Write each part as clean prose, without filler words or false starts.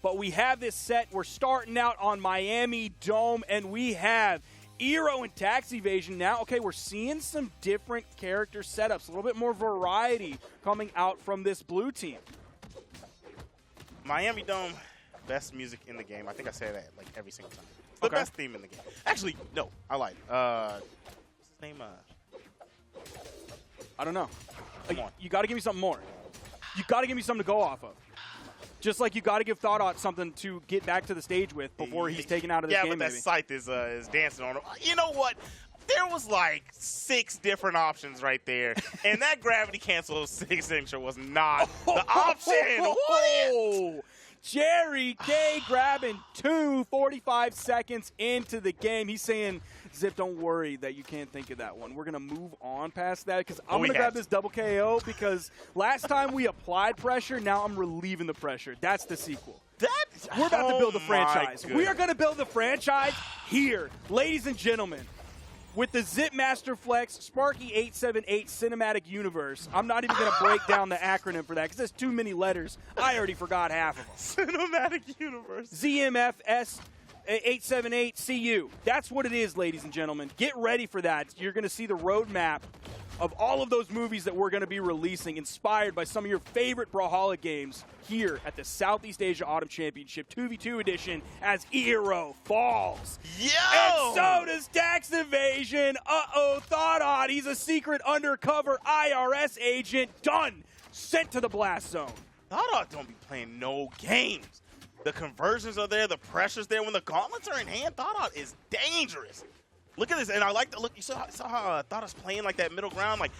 But we have this set. We're starting out on Miami Dome, and we have Ero and taxiivation now. Okay, we're seeing some different character setups, a little bit more variety coming out from this blue team. Miami Dome, best music in the game. I think I say that like every single time. It's the best theme in the game. Actually, no, I lied. What's his name? I don't know. Come on. You got to give me something more. You got to give me something to go off of. Just like you got to give Thotot something to get back to the stage with before he's taken out of this game. Yeah, but that scythe is dancing on him. You know what? There was like 6 different options right there, and that gravity cancel signature was not the option. What? JerryK grabbing 45 seconds into the game. He's saying, Zip, don't worry that you can't think of that one. We're going to move on past that because I'm going to grab this double KO because last time we applied pressure, now I'm relieving the pressure. That's the sequel. We're about to build a franchise. We are going to build the franchise here, ladies and gentlemen. With the Zip Master Flex Sparky 878 Cinematic Universe. I'm not even going to break down the acronym for that because there's too many letters. I already forgot half of them. Cinematic Universe. ZMFS 878 CU. That's what it is, ladies and gentlemen. Get ready for that. You're going to see the roadmap of all of those movies that we're going to be releasing, inspired by some of your favorite Brawlhalla games here at the Southeast Asia Autumn Championship 2v2 edition as Ero falls. Yo! And so does taxiivation. Uh-oh, Thotot. He's a secret undercover IRS agent. Done. Sent to the blast zone. Thotot don't be playing no games. The conversions are there. The pressure's there. When the gauntlets are in hand, Thotot is dangerous. Look at this, and I like the look. You saw how Thotot's playing like that middle ground. Like,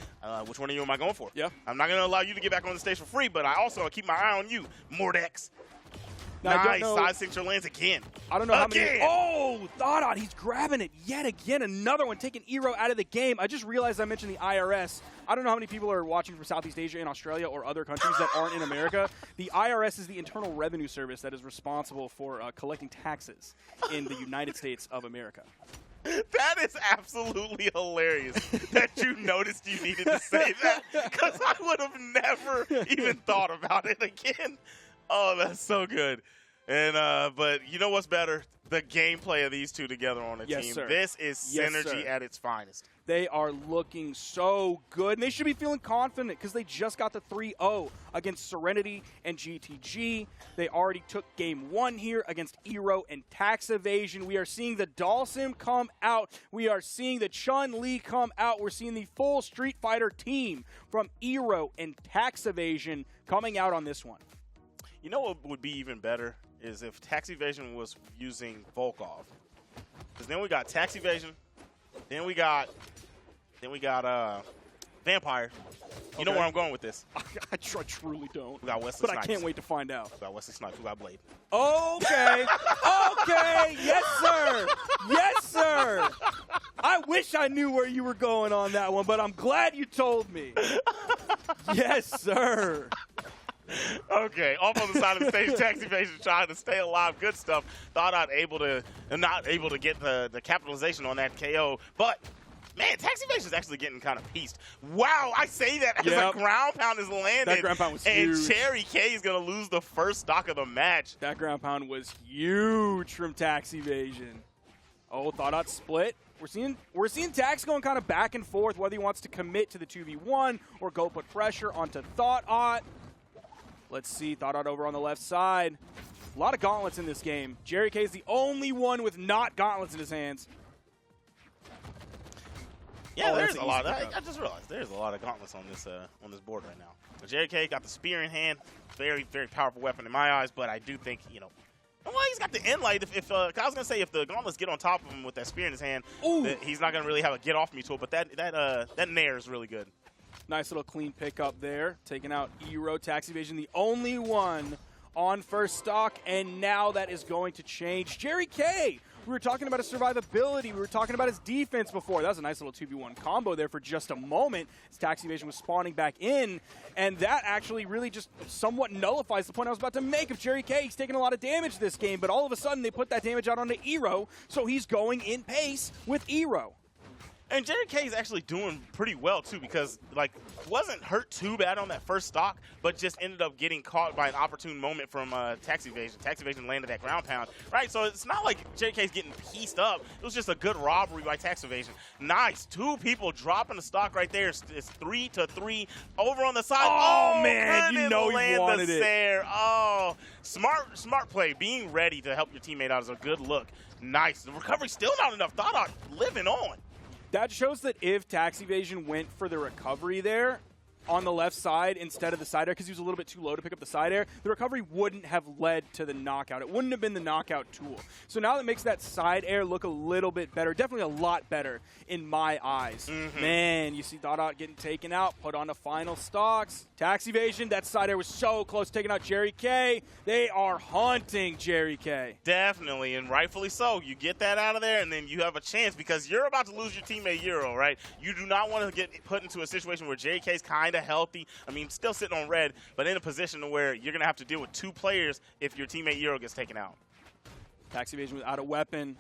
which one of you am I going for? Yeah. I'm not going to allow you to get back on the stage for free, but I also keep my eye on you, Mordex. Now, nice, side signature lands again. I don't know how many. Oh, Thotot, he's grabbing it yet again. Another one, taking Ero out of the game. I just realized I mentioned the IRS. I don't know how many people are watching from Southeast Asia and Australia or other countries that aren't in America. The IRS is the Internal Revenue Service that is responsible for collecting taxes in the United States of America. That is absolutely hilarious that you noticed you needed to say that, because I would have never even thought about it again. Oh, that's so good. And but you know what's better? The gameplay of these two together on a team. Sir. This is synergy at its finest. They are looking so good, and they should be feeling confident because they just got the 3-0 against Serenity and GTG. They already took game 1 here against Ero and taxiivation. We are seeing the Dalsim come out. We are seeing the Chun-Li come out. We're seeing the full Street Fighter team from Ero and taxiivation coming out on this one. You know what would be even better is if taxiivation was using Volkov. Because then we got taxiivation, then we got Vampire. You know where I'm going with this. I truly don't. We got Wesley But Snipes. I can't wait to find out. We got Wesley Snipes. We got Blade. Okay. Okay. Yes, sir. Yes, sir. I wish I knew where you were going on that one, but I'm glad you told me. Yes, sir. Okay, off on the side of the stage, taxiivation trying to stay alive. Good stuff. Thotot not able to get the capitalization on that KO, but man, taxiivation is actually getting kind of pieced. Wow, I say that as a ground pound is landed. That ground pound was and huge. JerryK is going to lose the first stock of the match. That ground pound was huge from taxiivation. Oh, Thotot split. We're seeing Tax going kind of back and forth, whether he wants to commit to the 2v1 or go put pressure onto Thotot. Let's see, Thotot over on the left side. A lot of gauntlets in this game. JerryK is the only one with not gauntlets in his hands. Yeah, there's a lot. I just realized there's a lot of gauntlets on this board right now. JerryK got the spear in hand. Very, very powerful weapon in my eyes, but I do think, you know, well, he's got the end light. If I was going to say if the gauntlets get on top of him with that spear in his hand, he's not going to really have a get off me tool, but that nair is really good. Nice little clean pickup there, taking out Ero taxiivation, the only one on first stock, and now that is going to change. JerryK, we were talking about his survivability, we were talking about his defense before. That was a nice little 2v1 combo there for just a moment as taxiivation was spawning back in, and that actually really just somewhat nullifies the point I was about to make of JerryK. He's taking a lot of damage this game, but all of a sudden they put that damage out onto Ero, so he's going in pace with Ero. And JerryK is actually doing pretty well, too, because, like, wasn't hurt too bad on that first stock, but just ended up getting caught by an opportune moment from Taxiivation. Taxiivation landed that ground pound, right? So it's not like JerryK is getting pieced up. It was just a good robbery by Taxiivation. Nice. 2 people dropping the stock right there. It's 3-3 over on the side. Oh man, you know you wanted it. There. Oh, smart play. Being ready to help your teammate out is a good look. Nice. The recovery still not enough. Thotot living on. That shows that if Taxiivation went for the recovery there on the left side instead of the side air, because he was a little bit too low to pick up the side air, the recovery wouldn't have led to the knockout. It wouldn't have been the knockout tool. So now that makes that side air look a little bit better, definitely a lot better in my eyes. Man, you see Thotot getting taken out, put on the final stocks. Taxiivation, that side air was so close, taking out JerryK. They are haunting JerryK. Definitely, and rightfully so. You get that out of there, and then you have a chance because you're about to lose your teammate Ero, right? You do not want to get put into a situation where JerryK's kind of healthy. I mean, still sitting on red, but in a position where you're going to have to deal with 2 players if your teammate Ero gets taken out. Taxiivation without a weapon.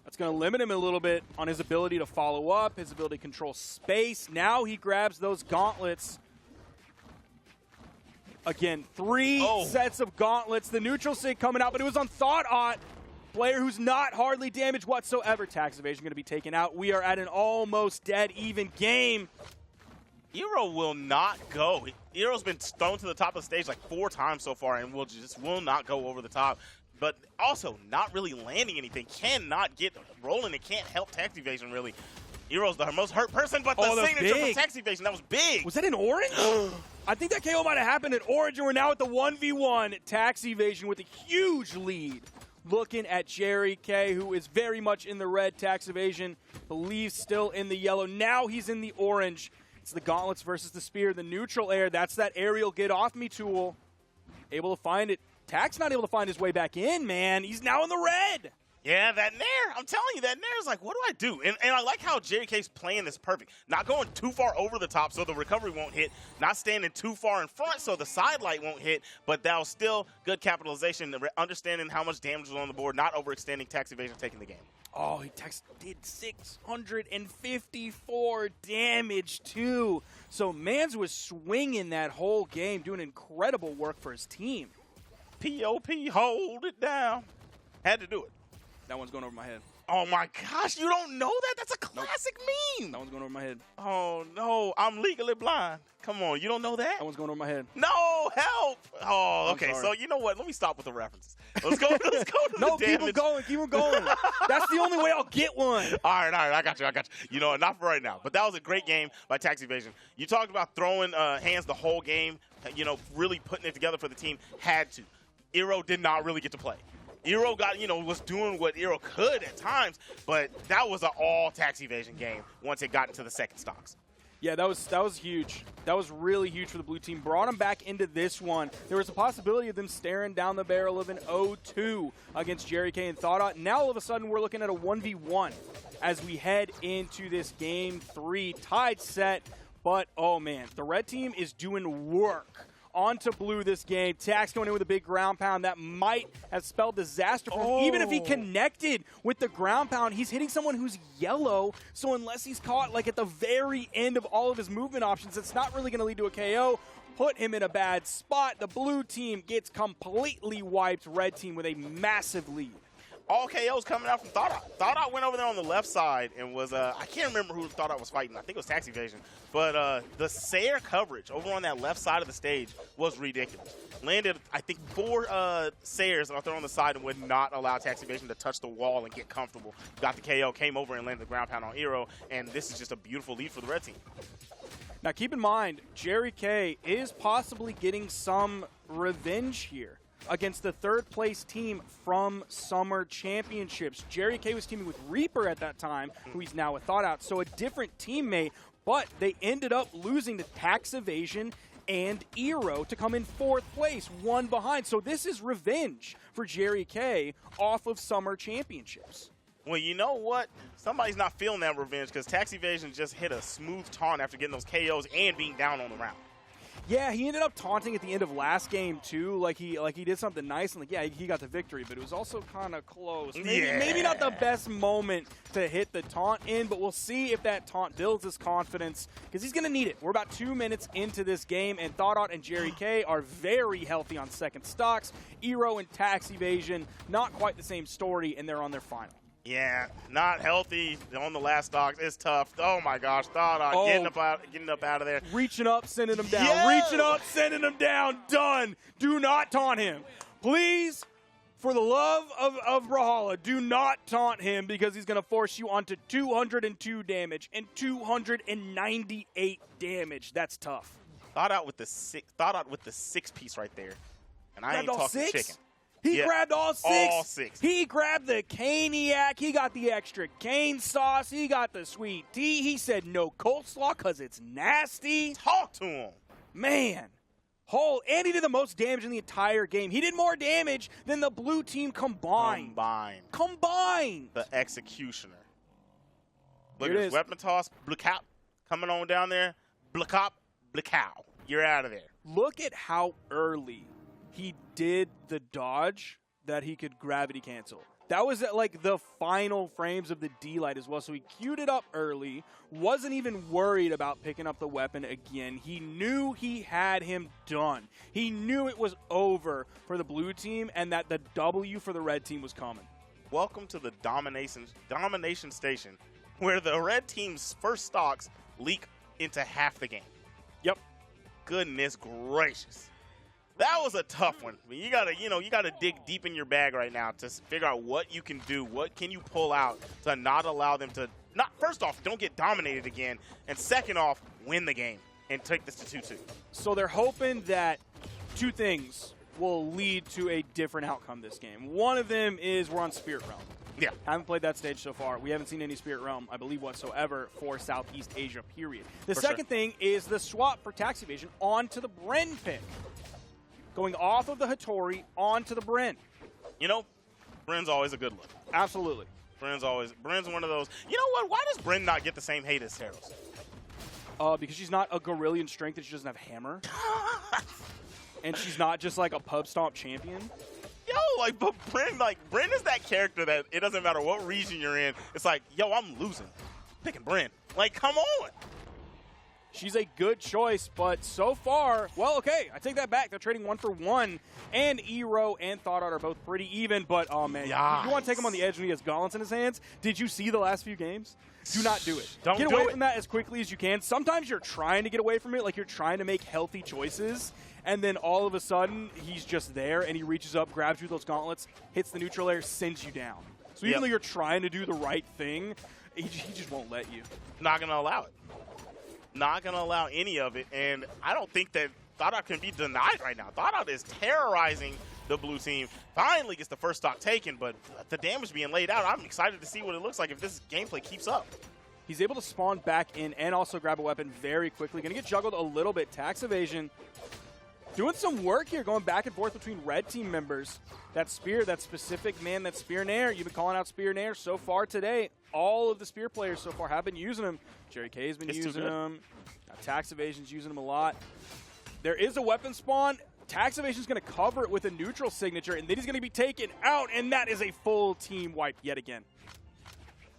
That's going to limit him a little bit on his ability to follow up, his ability to control space. Now he grabs those gauntlets. Again, 3 sets of gauntlets. The neutral sig coming out, but it was on Thotot, player who's not hardly damaged whatsoever. Taxiivation going to be taken out. We are at an almost dead even game. Ero will not go. Ero's been thrown to the top of the stage like 4 times so far and will not go over the top. But also not really landing anything. Cannot get rolling. It can't help Taxiivation really. Ero's the most hurt person, but the signature from Taxiivation, that was big. Was that an orange? I think that KO might have happened at orange, and we're now at the 1v1. Taxiivation with a huge lead. Looking at JerryK, who is very much in the red. Taxiivation believes still in the yellow. Now he's in the orange. It's the gauntlets versus the spear, the neutral air. That's that aerial get off me tool. Able to find it. Tax not able to find his way back in, man. He's now in the red. Yeah, that nair. I'm telling you, that nair is like, what do I do? And I like how JerryK's playing this perfect. Not going too far over the top so the recovery won't hit. Not standing too far in front so the side light won't hit. But that was still good capitalization, understanding how much damage was on the board, not overextending, Taxiivation taking the game. Oh, he did 654 damage, too. So Mans was swinging that whole game, doing incredible work for his team. POP, hold it down. Had to do it. That one's going over my head. Oh, my gosh. You don't know that? That's a classic meme. That one's going over my head. Oh, no. I'm legally blind. Come on. You don't know that? That one's going over my head. No, help. Oh, okay. So, you know what? Let me stop with the references. Let's go to the No, damage. keep them going. Keep them going. That's the only way I'll get one. All right. I got you. You know, not for right now. But that was a great game by Taxiivation. You talked about throwing hands the whole game, you know, really putting it together for the team. Had to. Ero did not really get to play. Ero got, was doing what Ero could at times, but that was an all Taxiivation game once it got into the second stocks. Yeah, that was huge. That was really huge for the blue team. Brought them back into this one. There was a possibility of them staring down the barrel of an 0-2 against JerryK and Thotot. Now all of a sudden we're looking at a 1v1 as we head into this game 3. Tied set, but oh man, the red team is doing work onto blue this game. Tax going in with a big ground pound. That might have spelled disaster for him. Even if he connected with the ground pound, he's hitting someone who's yellow. So unless he's caught like at the very end of all of his movement options, it's not really going to lead to a KO. Put him in a bad spot. The blue team gets completely wiped. Red team with a massive lead. All KOs coming out from Thotot. Thotot went over there on the left side and was, I can't remember who Thotot was fighting. I think it was Taxiivation. But the Sayer coverage over on that left side of the stage was ridiculous. Landed, I think, 4 Sayers out there on the side and would not allow Taxiivation to touch the wall and get comfortable. Got the KO, came over and landed the ground pound on Ero, and this is just a beautiful lead for the red team. Now keep in mind, JerryK is possibly getting some revenge here against the third-place team from Summer Championships. JerryK was teaming with Reaper at that time, who he's now with Thotot, so a different teammate, but they ended up losing to Taxiivation and Ero to come in 4th place, 1 behind. So this is revenge for JerryK off of Summer Championships. Well, you know what? Somebody's not feeling that revenge because Taxiivation just hit a smooth taunt after getting those KOs and being down on the round. Yeah, he ended up taunting at the end of last game too. Like he did something nice, and like yeah, he got the victory, but it was also kind of close. Maybe not the best moment to hit the taunt in, but we'll see if that taunt builds his confidence because he's gonna need it. We're about 2 minutes into this game, and Thotot and JerryK are very healthy on second stocks. Ero and taxiivation, not quite the same story, and they're on their final. Yeah, not healthy on the last stock. It's tough. Oh my gosh, Thotot getting up out of there. Reaching up, sending him down. Reaching up, sending him down. Done. Do not taunt him. Please, for the love of Brawlhalla, do not taunt him because he's going to force you onto 202 damage and 298 damage. That's tough. Thotot with the 6-piece right there. And I ain't talking chicken. He grabbed all 6. All 6. He grabbed the Caniac. He got the extra cane sauce. He got the sweet tea. He said no coleslaw because it's nasty. Talk to him. Man. And he did the most damage in the entire game. He did more damage than the blue team combined. Combined. The executioner. Look at his weapon toss. Blackout coming on down there. Blackout. You're out of there. Look at how early he did the dodge that he could gravity cancel. That was at like the final frames of the D-Light as well. So he queued it up early, wasn't even worried about picking up the weapon again. He knew he had him done. He knew it was over for the blue team and that the W for the red team was coming. Welcome to the domination station where the red team's first stocks leak into half the game. Yep. Goodness gracious. That was a tough one. I mean, you gotta dig deep in your bag right now to figure out what you can do, what can you pull out to not allow them to first off, don't get dominated again, and second off, win the game and take this to 2-2. So they're hoping that 2 things will lead to a different outcome this game. One of them is we're on Spirit Realm. Yeah. Haven't played that stage so far. We haven't seen any Spirit Realm, I believe, whatsoever for Southeast Asia, period. The second thing is the swap for taxiivation onto the Bren pick. Going off of the Hattori onto the Bren. You know, Bren's always a good look. Absolutely. Bren's one of those. You know what? Why does Bren not get the same hate as Teros? Because she's not a gorilla in strength and she doesn't have hammer. And she's not just like a pub stomp champion. Yo, but Bren is that character that it doesn't matter what region you're in. It's like, yo, I'm losing. Picking Bren. Like, come on. She's a good choice, but so far, well, okay, I take that back. They're trading 1 for 1, and Ero and Thotot are both pretty even, but, oh, man, you want to take him on the edge when he has gauntlets in his hands? Did you see the last few games? Do not do it. Get away from that as quickly as you can. Sometimes you're trying to get away from it, like you're trying to make healthy choices, and then all of a sudden, he's just there, and he reaches up, grabs you with those gauntlets, hits the neutral air, sends you down. So even though you're trying to do the right thing, he just won't let you. Not going to allow it. Not going to allow any of it, and I don't think that Thotot can be denied right now. Thotot is terrorizing the blue team. Finally gets the first stock taken, but the damage being laid out, I'm excited to see what it looks like if this gameplay keeps up. He's able to spawn back in and also grab a weapon very quickly. Going to get juggled a little bit. taxiivation doing some work here, going back and forth between red team members. That spear, that specific that spear nair. You've been calling out spear nair so far today. All of the spear players so far have been using them. JerryK has been using them. taxiivation's using them a lot. There is a weapon spawn. taxiivation's going to cover it with a neutral signature, and then he's going to be taken out, and that is a full team wipe yet again.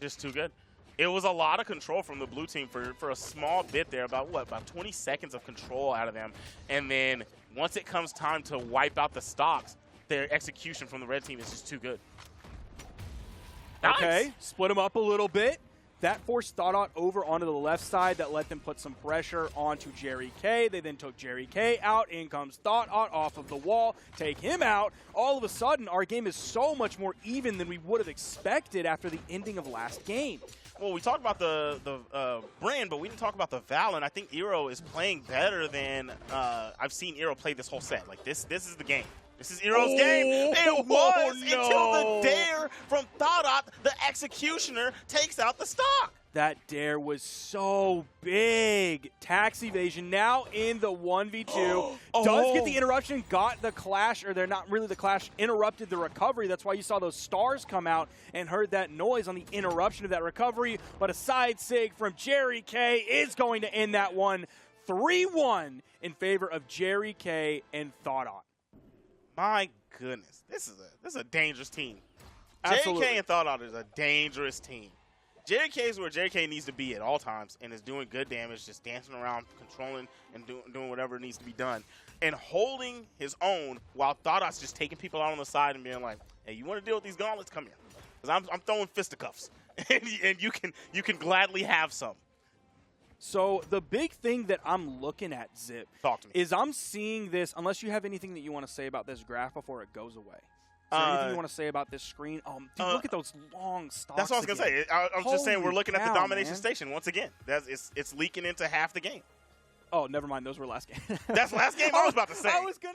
Just too good. It was a lot of control from the blue team for a small bit there, about 20 seconds of control out of them. And then once it comes time to wipe out the stocks, their execution from the red team is just too good. Nice. Okay, split them up a little bit. That forced Thotot over onto the left side. That let them put some pressure onto JerryK. They then took JerryK out. In comes Thotot off of the wall. Take him out. All of a sudden, our game is so much more even than we would have expected after the ending of last game. Well, we talked about the Bren, but we didn't talk about the Val, and I think Ero is playing better than I've seen Ero play this whole set. Like, this is the game. This is Ero's game. It was until the dare from Thotot, the executioner, takes out the stock. That dare was so big. taxiivation now in the 1v2. Does get the interruption, got the clash, or they're not really the clash, interrupted the recovery. That's why you saw those stars come out and heard that noise on the interruption of that recovery. But a side sig from JerryK is going to end that one. 3-1 in favor of JerryK and Thotot. My goodness, this is a dangerous team. Absolutely. JerryK and Thotot is a dangerous team. JerryK is where JerryK needs to be at all times and is doing good damage, just dancing around, controlling, and doing whatever needs to be done, and holding his own while Thotot's just taking people out on the side and being like, "Hey, you want to deal with these gauntlets? Come here, because I'm throwing fisticuffs, and you can gladly have some." So the big thing that I'm looking at, Zip, Talk to me. is I'm seeing this. Unless you have anything that you want to say about this graph before it goes away. Is there anything you want to say about this screen? Dude, look at those long stocks. That's what I was going to say. I was just saying we're looking at the domination man. station once again. It's leaking into half the game. Oh, never mind. Those were last game. That's last game I was about to say. I was gonna